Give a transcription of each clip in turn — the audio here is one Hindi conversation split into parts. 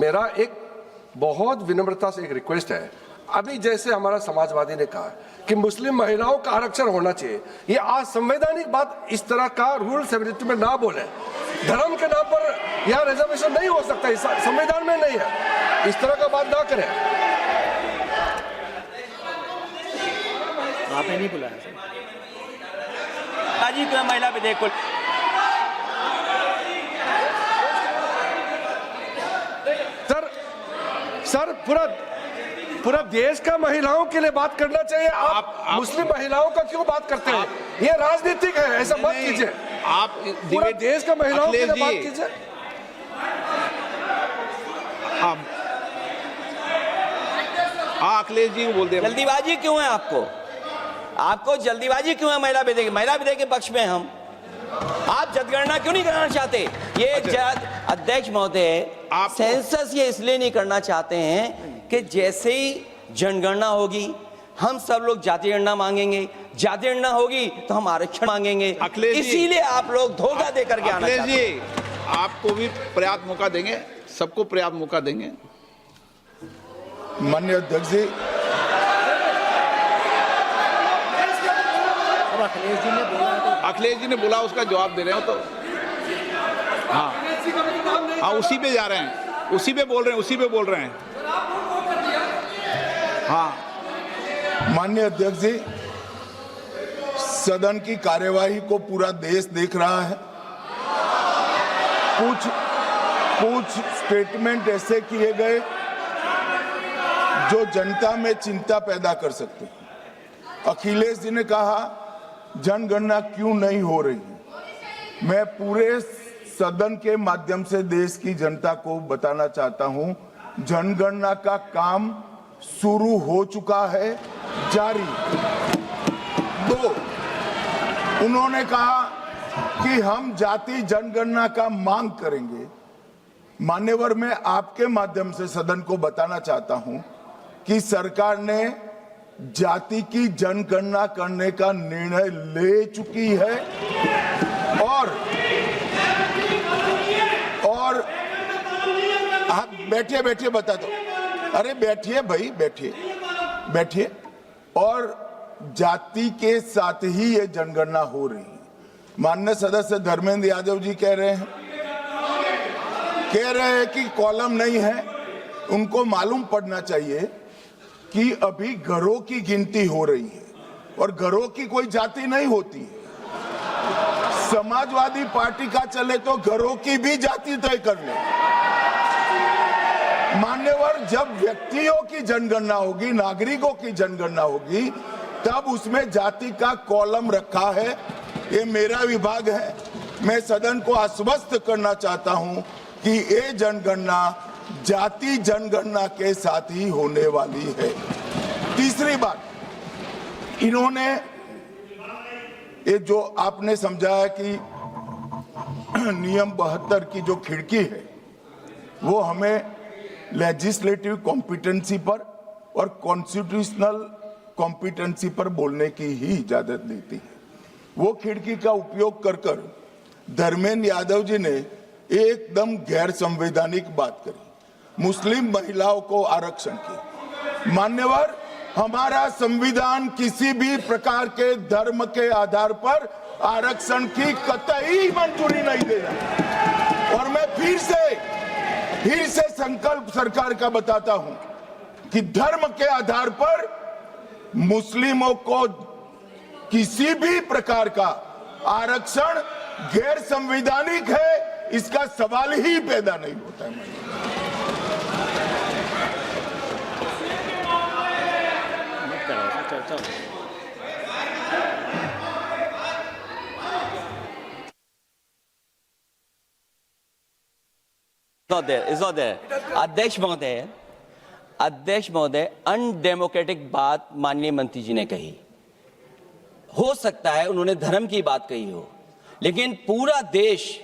मेरा एक बहुत विनम्रता से एक रिक्वेस्ट है, अभी जैसे हमारा समाजवादी ने कहा कि मुस्लिम महिलाओं का आरक्षण होना चाहिए, ये असंवैधानिक बात इस तरह का रूल 72 में ना बोले। धर्म के नाम पर यहाँ रिजर्वेशन नहीं हो सकता, इस संविधान में नहीं है, इस तरह का बात ना करें। आपने नहीं बुलाया जी क्यों महिला विधेयक को सर पूरा देश का महिलाओं के लिए बात करना चाहिए। आप मुस्लिम महिलाओं का क्यों बात करते हैं? ये राजनीतिक है, ऐसा मत कीजिए। आप पूरा देश का महिलाओं के लिए बात कीजिए। अखिलेश जी बोल दे। जल्दीबाजी क्यों है आपको जल्दीबाजी क्यों है? महिला विधेयक के पक्ष में हम, आप जनगणना क्यों नहीं कराना चाहते? ये अध्यक्ष महोदय, आप सेंसस ये इसलिए नहीं करना चाहते हैं कि जैसे ही जनगणना होगी हम सब लोग जाति गणना मांगेंगे, जाति गणना होगी तो हम आरक्षण मांगेंगे, इसीलिए आप लोग धोखा देकर के आना चाहते हैं। आपको भी पर्याप्त मौका देंगे, सबको पर्याप्त मौका देंगे। माननीय अध्यक्ष जी, अखिलेश जी ने बोला, उसका जवाब दे रहे हो तो हाँ उसी पे जा रहे हैं, उसी पे बोल रहे हैं हाँ। माननीय अध्यक्ष जी, सदन की कार्यवाही को पूरा देश देख रहा है। कुछ स्टेटमेंट ऐसे किए गए जो जनता में चिंता पैदा कर सकते हैं। अखिलेश जी ने कहा जनगणना क्यों नहीं हो रही है। मैं पूरे सदन के माध्यम से देश की जनता को बताना चाहता हूं, जनगणना का काम शुरू हो चुका है, जारी। 2, उन्होंने कहा कि हम जाति जनगणना का मांग करेंगे। मान्यवर, मैं आपके माध्यम से सदन को बताना चाहता हूं कि सरकार ने जाति की जनगणना करने का निर्णय ले चुकी है और आप बैठिए बता दो। अरे बैठिए भाई, बैठिए। और जाति के साथ ही ये जनगणना हो रही है। माननीय सदस्य धर्मेंद्र यादव जी कह रहे हैं कि कॉलम नहीं है। उनको मालूम पड़ना चाहिए कि अभी घरों की गिनती हो रही है और घरों की कोई जाति नहीं होती है। समाजवादी पार्टी का चले तो घरों की भी जाति तय कर ले। मान्यवर, जब व्यक्तियों की जनगणना होगी, नागरिकों की जनगणना होगी, तब उसमें जाति का कॉलम रखा है। ये मेरा विभाग है। मैं सदन को आश्वस्त करना चाहता हूं कि ये जनगणना जाति जनगणना के साथ ही होने वाली है। तीसरी बात, इन्होंने ये जो आपने समझाया कि नियम 72 की जो खिड़की है वो हमें लेजिस्लेटिव कॉम्पिटेंसी पर और कॉन्स्टिट्यूशनल कॉम्पिटेंसी पर बोलने की ही इजाजत देती है। वो खिड़की का उपयोग कर धर्मेंद्र यादव जी ने एकदम गैर संवैधानिक बात करी, मुस्लिम महिलाओं को आरक्षण की। मान्यवर, हमारा संविधान किसी भी प्रकार के धर्म के आधार पर आरक्षण की कतई मंजूरी नहीं देगा। और मैं फिर से संकल्प सरकार का बताता हूं कि धर्म के आधार पर मुस्लिमों को किसी भी प्रकार का आरक्षण गैर संवैधानिक है, इसका सवाल ही पैदा नहीं होता है। It's not there. अध्यक्ष महोदय, अनडेमोक्रेटिक बात माननीय मंत्री जी ने कही। हो सकता है उन्होंने धर्म की बात कही हो, लेकिन पूरा देश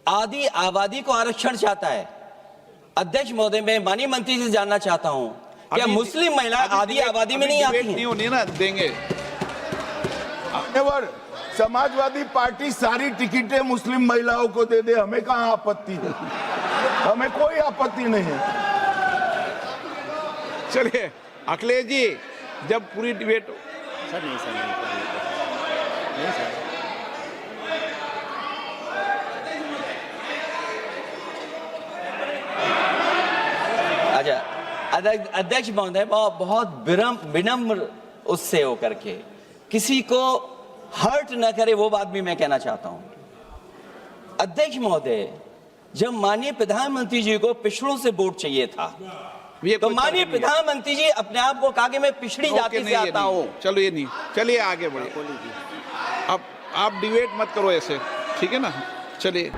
आदि आबादी को आरक्षण चाहता है। अध्यक्ष महोदय, मैं माननीय मंत्री से जानना चाहता हूं, क्या मुस्लिम महिला आदि आबादी में नहीं आती हैं? नहीं होनी ना, देंगे। समाजवादी पार्टी सारी टिकटें मुस्लिम महिलाओं को दे दे, हमें कहां आपत्ति है। हमें कोई आपत्ति नहीं है। चलिए अखिलेश जी, जब पूरी डिबेट सर नहीं सर नहीं सर। अच्छा, अध्यक्ष महोदय, बहुत विनम्र उससे होकर के किसी को हर्ट न करे, वो बात भी मैं कहना चाहता हूं। अध्यक्ष महोदय, जब माननीय प्रधानमंत्री जी को पिछड़ों से वोट चाहिए था, ये तो कोई माननीय तर्क नहीं है। प्रधानमंत्री जी अपने आप को कहा कि मैं पिछड़ी ओके, जाति नहीं, से ये आता नहीं। हूं। चलो ये नहीं, चलिए आगे बढ़िए। अब आप डिबेट मत करो ऐसे, ठीक है ना? चलिए।